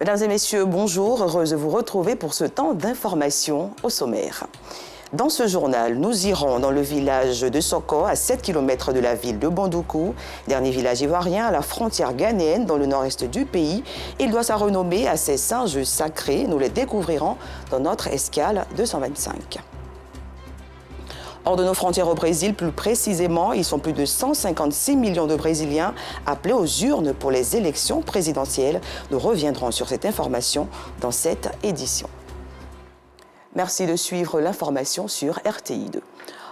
Mesdames et messieurs, bonjour, heureuse de vous retrouver pour ce temps d'information au sommaire. Dans ce journal, nous irons dans le village de Soko, à 7 km de la ville de Bandoukou, dernier village ivoirien à la frontière ghanéenne dans le nord-est du pays. Il doit sa renommée à ses singes sacrés. Nous les découvrirons dans notre escale 225. Hors de nos frontières au Brésil, plus précisément, ils sont plus de 156 millions de Brésiliens appelés aux urnes pour les élections présidentielles. Nous reviendrons sur cette information dans cette édition. Merci de suivre l'information sur RTI2.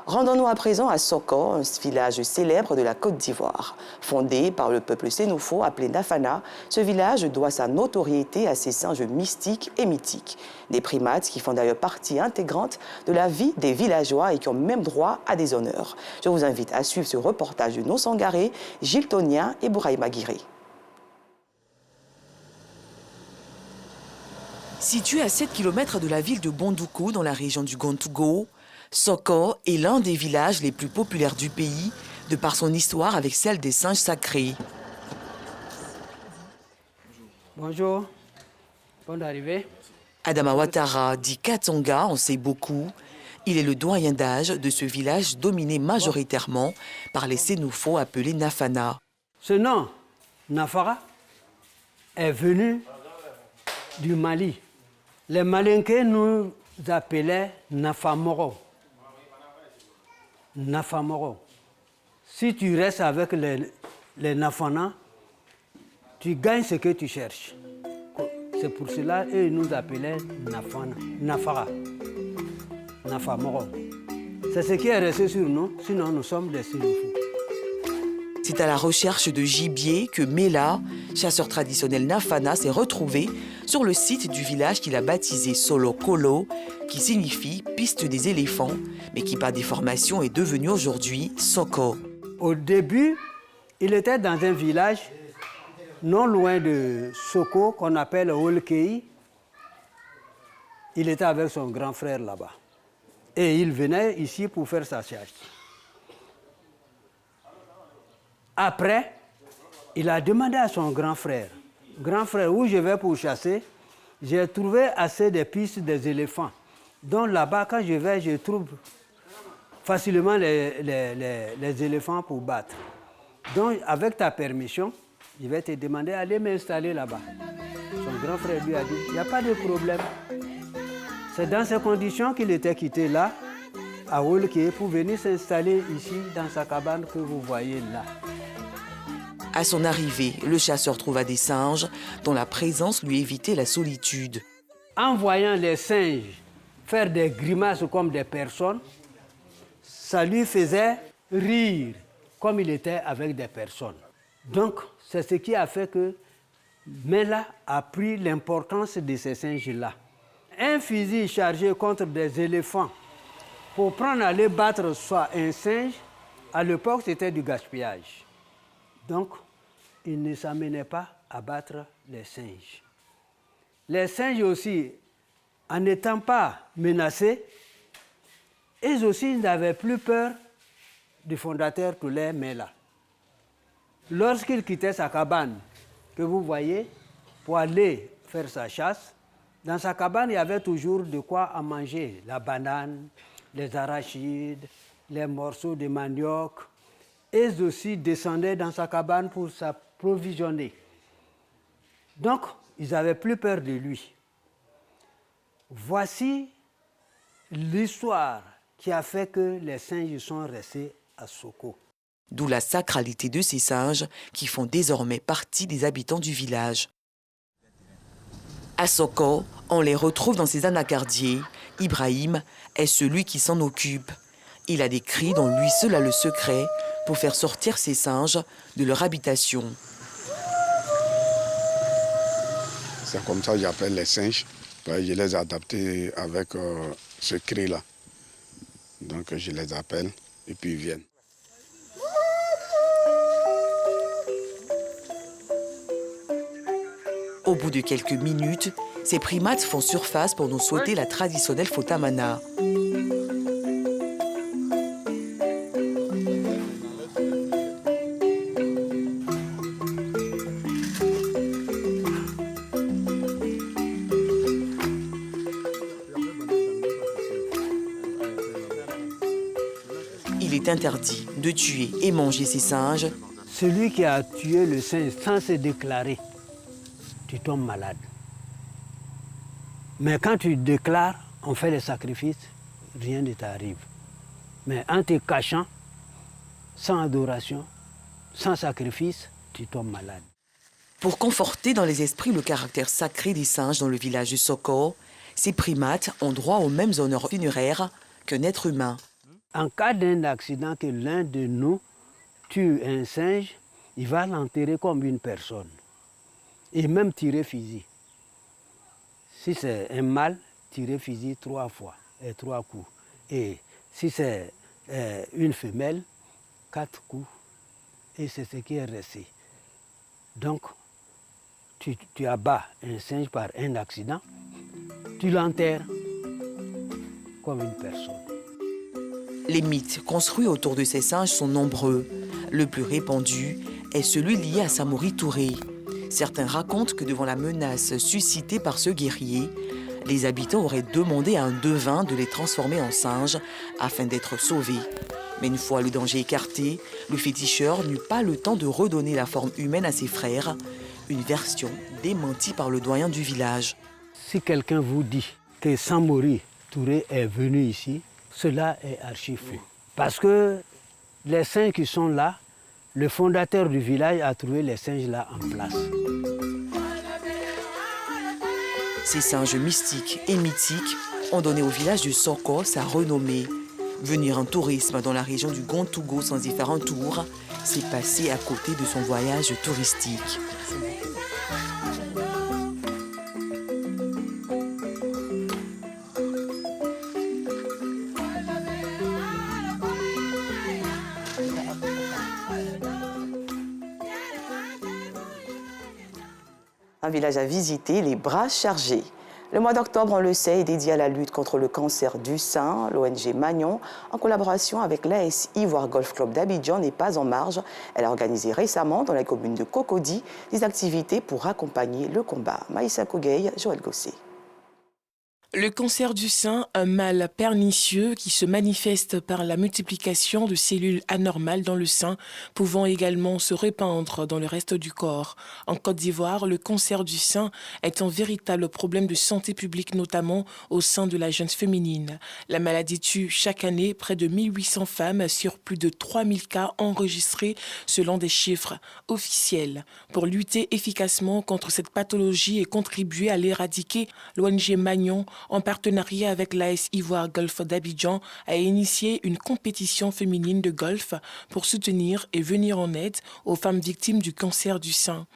Rendons-nous à présent à Soko, un village célèbre de la Côte d'Ivoire. Fondé par le peuple Sénoufo appelé Nafana, ce village doit sa notoriété à ses singes mystiques et mythiques. Des primates qui font d'ailleurs partie intégrante de la vie des villageois et qui ont même droit à des honneurs. Je vous invite à suivre ce reportage de nos Sangaré, Gilles Tonien et Bouraïma Guiré. Situé à 7 km de la ville de Bandoukou, dans la région du Gontougo, Soko est l'un des villages les plus populaires du pays, de par son histoire avec celle des singes sacrés. Bonjour, bonne arrivée. Adama Ouattara, dit Katonga, en sait beaucoup. Il est le doyen d'âge de ce village dominé majoritairement par les Sénoufos appelés Nafana. Ce nom, Nafara, est venu du Mali. Les Malinqués nous appelaient Nafamoro. Nafamoro. Si tu restes avec les Nafana, tu gagnes ce que tu cherches. C'est pour cela qu'ils nous appelaient Nafana, Nafara. Nafamoro. C'est ce qui est resté sur nous, sinon nous sommes des Sénoufos. C'est à la recherche de gibier que Mela, chasseur traditionnel Nafana, s'est retrouvé sur le site du village qu'il a baptisé Solo Kolo, qui signifie piste des éléphants, mais qui par déformation est devenu aujourd'hui Soko. Au début, il était dans un village non loin de Soko, qu'on appelle Olkei. Il était avec son grand frère là-bas. Et il venait ici pour faire sa chasse. Après, il a demandé à son grand frère, où je vais pour chasser, j'ai trouvé assez de pistes des éléphants. Donc là-bas, quand je vais, je trouve facilement les éléphants pour battre. Donc, avec ta permission, je vais te demander d'aller m'installer là-bas. Son grand frère lui a dit, il n'y a pas de problème. C'est dans ces conditions qu'il était quitté là, à Olke, pour venir s'installer ici, dans sa cabane que vous voyez là. À son arrivée, le chasseur trouva des singes dont la présence lui évitait la solitude. En voyant les singes faire des grimaces comme des personnes, ça lui faisait rire comme il était avec des personnes. Donc, c'est ce qui a fait que Mela a pris l'importance de ces singes-là. Un fusil chargé contre des éléphants pour prendre aller battre soit un singe, à l'époque, c'était du gaspillage. Donc, il ne s'amenait pas à battre les singes. Les singes aussi, en n'étant pas menacés, ils aussi n'avaient plus peur du fondateur Toulé Mela. Lorsqu'il quittait sa cabane, que vous voyez, pour aller faire sa chasse, dans sa cabane, il y avait toujours de quoi à manger. La banane, les arachides, les morceaux de manioc. Ils aussi descendaient dans sa cabane pour s'approvisionner. Donc, ils n'avaient plus peur de lui. Voici l'histoire qui a fait que les singes sont restés à Soko. D'où la sacralité de ces singes qui font désormais partie des habitants du village. À Soko, on les retrouve dans ses anacardiers. Ibrahim est celui qui s'en occupe. Il a des cris dont lui seul a le secret pour faire sortir ces singes de leur habitation. C'est comme ça que j'appelle les singes. Je les ai adaptés avec ce cri-là. Donc je les appelle et puis ils viennent. Au bout de quelques minutes, ces primates font surface pour nous souhaiter la traditionnelle Fotamana. est interdit de tuer et manger ces singes. Celui qui a tué le singe sans se déclarer, tu tombes malade. Mais quand tu déclares, on fait les sacrifices, rien ne t'arrive. Mais en te cachant, sans adoration, sans sacrifice, tu tombes malade. Pour conforter dans les esprits le caractère sacré des singes dans le village de Soko, ces primates ont droit aux mêmes honneurs funéraires qu'un être humain. En cas d'un accident que l'un de nous tue un singe, il va l'enterrer comme une personne. Et même tirer fusil. Si c'est un mâle, tirer fusil 3 fois et 3 coups. Et si c'est une femelle, 4 coups. Et c'est ce qui est resté. Donc, tu abats un singe par un accident, tu l'enterres comme une personne. Les mythes construits autour de ces singes sont nombreux. Le plus répandu est celui lié à Samori Touré. Certains racontent que devant la menace suscitée par ce guerrier, les habitants auraient demandé à un devin de les transformer en singes afin d'être sauvés. Mais une fois le danger écarté, le féticheur n'eut pas le temps de redonner la forme humaine à ses frères, une version démentie par le doyen du village. Si quelqu'un vous dit que Samori Touré est venu ici, cela est archi faux. Parce que les singes qui sont là, le fondateur du village a trouvé les singes là en place. Ces singes mystiques et mythiques ont donné au village de Soko sa renommée. Venir en tourisme dans la région du Gontougo sans y faire un tour, c'est passer à côté de son voyage touristique. Un village à visiter, les bras chargés. Le mois d'octobre, on le sait, est dédié à la lutte contre le cancer du sein. L'ONG Magnon, en collaboration avec l'AS Ivoire Golf Club d'Abidjan, n'est pas en marge. Elle a organisé récemment, dans la commune de Cocody, des activités pour accompagner le combat. Maïssa Kogey, Joël Gossé. Le cancer du sein, un mal pernicieux qui se manifeste par la multiplication de cellules anormales dans le sein, pouvant également se répandre dans le reste du corps. En Côte d'Ivoire, le cancer du sein est un véritable problème de santé publique, notamment au sein de la jeunesse féminine. La maladie tue chaque année près de 1800 femmes sur plus de 3000 cas enregistrés selon des chiffres officiels. Pour lutter efficacement contre cette pathologie et contribuer à l'éradiquer, l'ONG Magnon, en partenariat avec l'AS Ivoire Golf d'Abidjan, a initié une compétition féminine de golf pour soutenir et venir en aide aux femmes victimes du cancer du sein.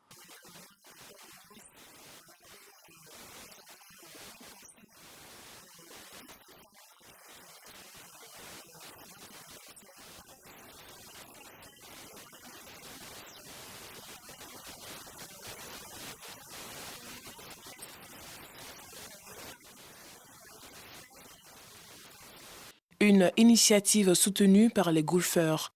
Une initiative soutenue par les golfeurs.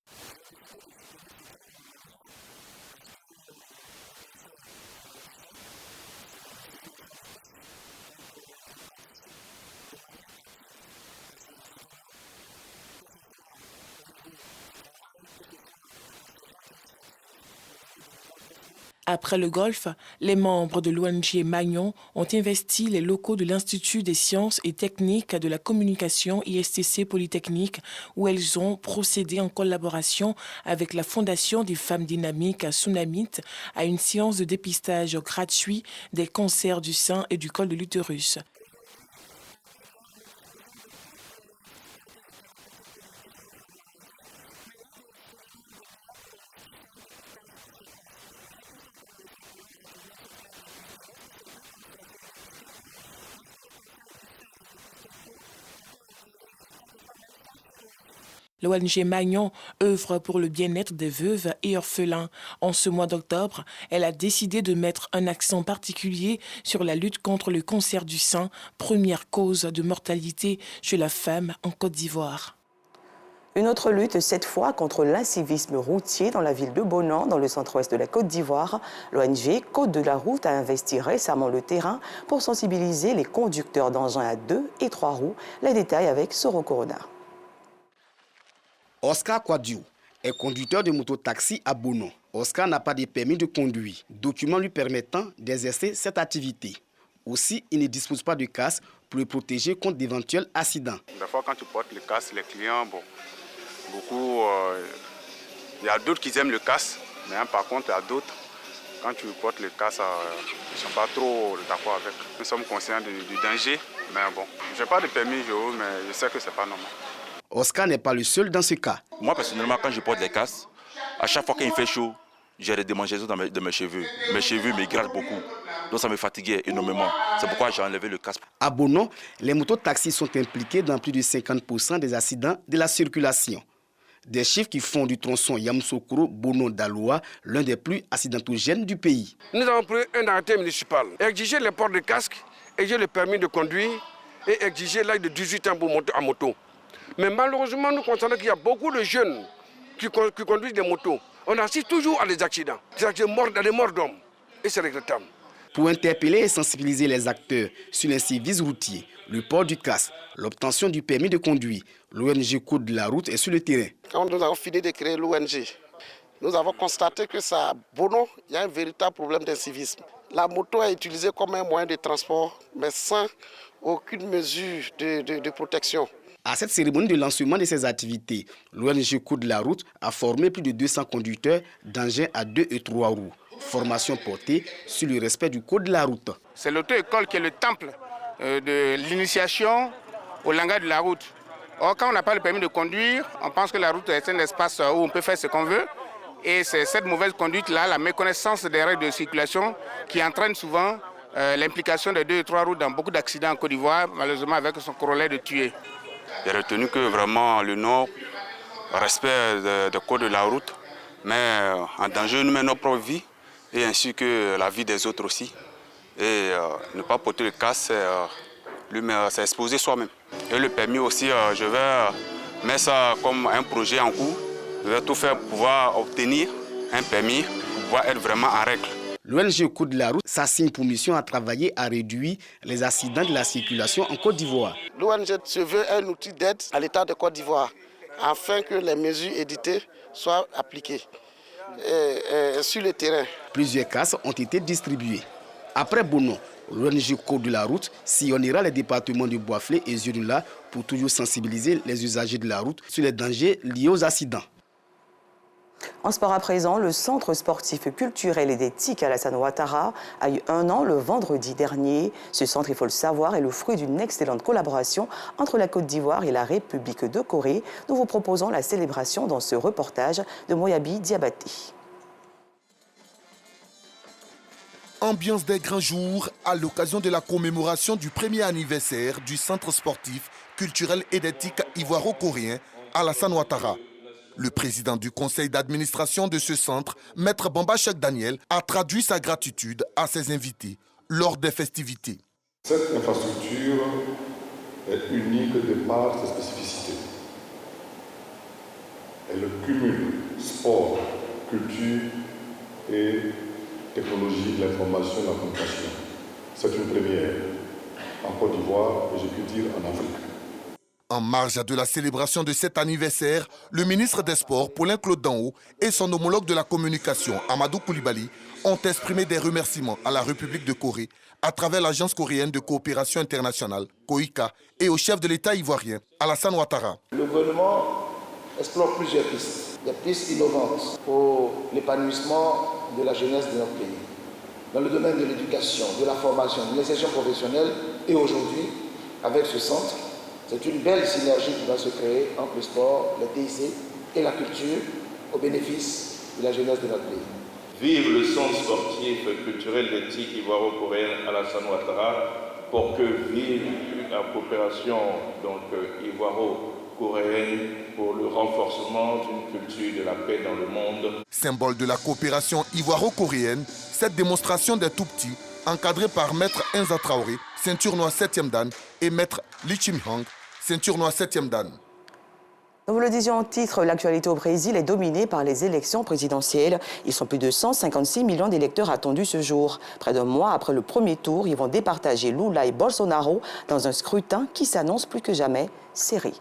Après le golf, les membres de l'ONG Magnon ont investi les locaux de l'Institut des sciences et techniques de la communication ISTC Polytechnique, où elles ont procédé en collaboration avec la Fondation des femmes dynamiques à Tsunamit à une séance de dépistage gratuit des cancers du sein et du col de l'utérus. L'ONG Magnon œuvre pour le bien-être des veuves et orphelins. En ce mois d'octobre, elle a décidé de mettre un accent particulier sur la lutte contre le cancer du sein, première cause de mortalité chez la femme en Côte d'Ivoire. Une autre lutte, cette fois contre l'incivisme routier dans la ville de Bonan, dans le centre-ouest de la Côte d'Ivoire. L'ONG Côte de la Route a investi récemment le terrain pour sensibiliser les conducteurs d'engins à 2 et 3 roues. Les détails avec Soro Corona. Oscar Quadio est conducteur de mototaxi à Bono. Oscar n'a pas de permis de conduire, document lui permettant d'exercer cette activité. Aussi, il ne dispose pas de casque pour le protéger contre d'éventuels accidents. Des fois, quand tu portes le casque, les clients, beaucoup, il y a d'autres qui aiment le casque, mais par contre, il y a d'autres, quand tu portes le casque, ils ne sont pas trop d'accord avec. Nous sommes conscients du danger, mais bon, je n'ai pas de permis, mais je sais que ce n'est pas normal. Oscar n'est pas le seul dans ce cas. Moi, personnellement, quand je porte les casques, à chaque fois qu'il fait chaud, j'ai des démangeaisons dans mes cheveux. Mes cheveux me grattent beaucoup. Donc ça me fatiguait énormément. C'est pourquoi j'ai enlevé le casque. À Bono, les mototaxis sont impliqués dans plus de 50% des accidents de la circulation. Des chiffres qui font du tronçon Yamoussoukro-Bono-Daloa l'un des plus accidentogènes du pays. Nous avons pris un arrêté municipal, exiger le port de casque, exiger le permis de conduire et exiger l'âge de 18 ans pour monter en moto. Mais malheureusement, nous constatons qu'il y a beaucoup de jeunes qui conduisent des motos. On assiste toujours à des accidents, des morts d'hommes. Et c'est regrettable. Pour interpeller et sensibiliser les acteurs sur les services routiers, le port du casque, l'obtention du permis de conduire, l'ONG Code de la route est sur le terrain. Quand nous avons fini de créer l'ONG, nous avons constaté que ça, à Bono, il y a un véritable problème d'incivisme. La moto est utilisée comme un moyen de transport, mais sans aucune mesure de protection. À cette cérémonie de lancement de ces activités, l'ONG Code de la route a formé plus de 200 conducteurs d'engins à 2 et 3 roues. Formation portée sur le respect du code de la route. C'est l'auto-école qui est le temple de l'initiation au langage de la route. Or, quand on n'a pas le permis de conduire, on pense que la route est un espace où on peut faire ce qu'on veut. Et c'est cette mauvaise conduite-là, la méconnaissance des règles de circulation, qui entraîne souvent l'implication des 2 et 3 roues dans beaucoup d'accidents en Côte d'Ivoire, malheureusement avec son corollaire de tuer. J'ai retenu que vraiment le Nord respecte le code de la route, mais en danger nous met notre propre vie et ainsi que la vie des autres aussi. Et ne pas porter le casque, c'est exposer soi-même. Et le permis aussi, je vais mettre ça comme un projet en cours. Je vais tout faire pour pouvoir obtenir un permis, pour pouvoir être vraiment en règle. L'ONG Code de la route s'assigne pour mission à travailler à réduire les accidents de la circulation en Côte d'Ivoire. L'ONG se veut un outil d'aide à l'État de Côte d'Ivoire afin que les mesures éditées soient appliquées sur le terrain. Plusieurs casques ont été distribués. Après Bono, l'ONG Code de la route sillonnera les départements de Boisflé et Zurula pour toujours sensibiliser les usagers de la route sur les dangers liés aux accidents. En sport à présent, le centre sportif culturel et d'éthique Alassane Ouattara a eu 1 an le vendredi dernier. Ce centre, il faut le savoir, est le fruit d'une excellente collaboration entre la Côte d'Ivoire et la République de Corée. Nous vous proposons la célébration dans ce reportage de Moyabi Diabaté. Ambiance des grands jours à l'occasion de la commémoration du premier anniversaire du centre sportif culturel et d'éthique ivoiro-coréen Alassane Ouattara. Le président du conseil d'administration de ce centre, Maître Bamba Cheikh Daniel, a traduit sa gratitude à ses invités lors des festivités. Cette infrastructure est unique de par ses spécificités. Elle cumule sport, culture et technologie de l'information et de la communication. C'est une première en Côte d'Ivoire et je peux dire en Afrique. En marge de la célébration de cet anniversaire, le ministre des Sports, Paulin Claude Danho, et son homologue de la communication, Amadou Koulibaly, ont exprimé des remerciements à la République de Corée à travers l'Agence coréenne de coopération internationale, COICA, et au chef de l'État ivoirien, Alassane Ouattara. Le gouvernement explore plusieurs pistes, des pistes innovantes pour l'épanouissement de la jeunesse de notre pays, dans le domaine de l'éducation, de la formation, de l'insertion professionnelle, et aujourd'hui, avec ce centre, c'est une belle synergie qui va se créer entre le sport, le TIC et la culture au bénéfice de la jeunesse de notre pays. Vive le centre sportif culturel d'éthique ivoiro-coréenne Alassane Ouattara pour que vive la coopération ivoiro-coréenne pour le renforcement d'une culture de la paix dans le monde. Symbole de la coopération ivoiro-coréenne, cette démonstration des tout-petits, encadrée par Maître Enza Traoré, ceinture noire 7e dan, et Maître Lee Chim-hong, ceinture noire 7e dan. Nous vous le disions en titre, l'actualité au Brésil est dominée par les élections présidentielles. Ils sont plus de 156 millions d'électeurs attendus ce jour. Près d'un mois après le premier tour, ils vont départager Lula et Bolsonaro dans un scrutin qui s'annonce plus que jamais serré.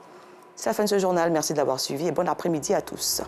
C'est la fin de ce journal. Merci de l'avoir suivi et bon après-midi à tous.